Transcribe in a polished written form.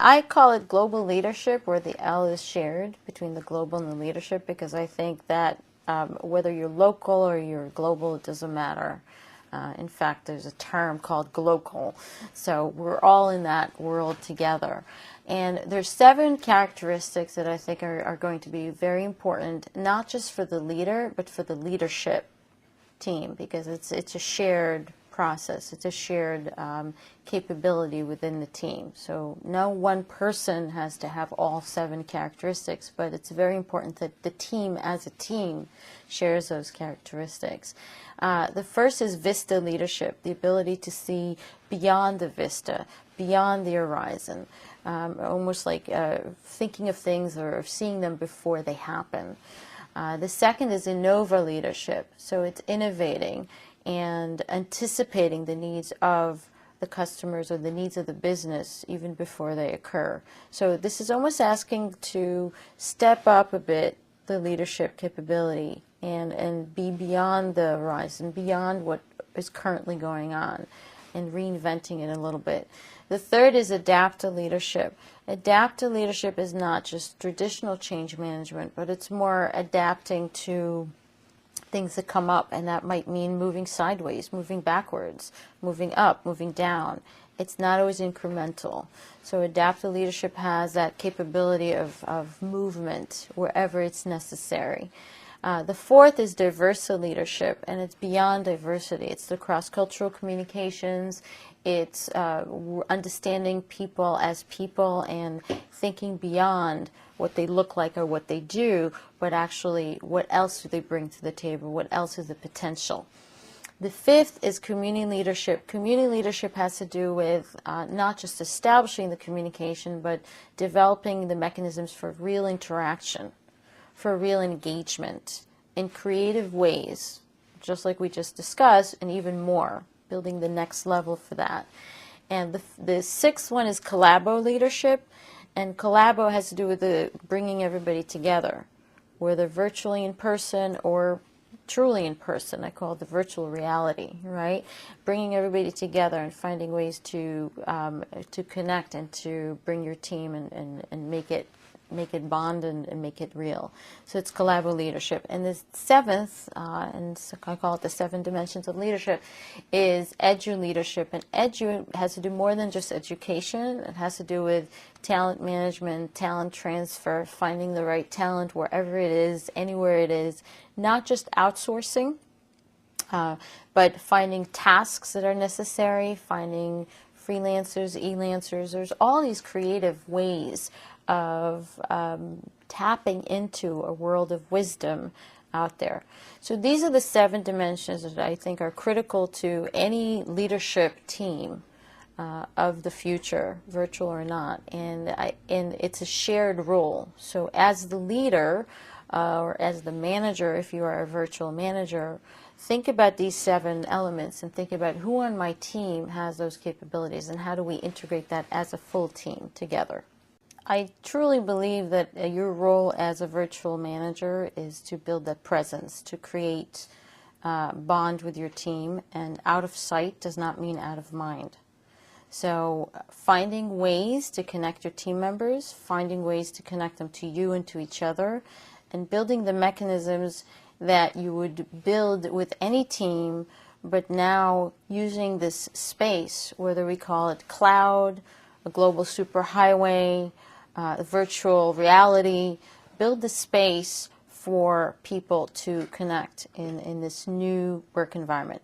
I call it global leadership, where the L is shared between the global and the leadership, because I think that whether you're local or you're global, it doesn't matter. In fact, there's a term called glocal. So we're all in that world together. And there's 7 characteristics that I think are going to be very important, not just for the leader, but for the leadership team, because it's a shared process. It's a shared capability within the team. So no one person has to have all 7 characteristics, but it's very important that the team as a team shares those characteristics. The first is Vista Leadership, the ability to see beyond the vista, beyond the horizon, almost like thinking of things or seeing them before they happen. The second is Innova Leadership, so it's innovating and anticipating the needs of the customers or the needs of the business even before they occur. So this is almost asking to step up a bit the leadership capability and be beyond the horizon, beyond what is currently going on, and reinventing it a little bit. The third is Adaptive Leadership. Adaptive leadership is not just traditional change management, but it's more adapting to things that come up, and that might mean moving sideways, moving backwards, moving up, moving down. It's not always incremental. So adaptive leadership has that capability of movement wherever it's necessary. The fourth is diverse leadership, and it's beyond diversity. It's the cross-cultural communications. It's understanding people as people and thinking beyond what they look like or what they do, but actually what else do they bring to the table, what else is the potential. The fifth is community leadership. Community leadership has to do with not just establishing the communication, but developing the mechanisms for real interaction, for real engagement in creative ways, just like we just discussed, and even more, building the next level for that. And the sixth one is collabo leadership, and collabo has to do with bringing everybody together, whether virtually in person or truly in person. I call it the virtual reality, right? Bringing everybody together and finding ways to connect and to bring your team and make it bond and make it real. So it's collabo leadership. And the seventh, and I call it the 7 dimensions of leadership, is edu leadership. And edu has to do more than just education. It has to do with talent management, talent transfer, finding the right talent wherever it is, anywhere it is, not just outsourcing, but finding tasks that are necessary, finding freelancers, e-lancers. There's all these creative ways of tapping into a world of wisdom out there. So these are the 7 dimensions that I think are critical to any leadership team of the future, virtual or not. And it's a shared role. So as the leader or as the manager, if you are a virtual manager, think about these 7 elements and think about who on my team has those capabilities and how do we integrate that as a full team together. I truly believe that your role as a virtual manager is to build that presence, to create bond with your team, and out of sight does not mean out of mind. So finding ways to connect your team members, finding ways to connect them to you and to each other, and building the mechanisms that you would build with any team, but now using this space, whether we call it cloud, a global superhighway, virtual reality, build the space for people to connect in this new work environment.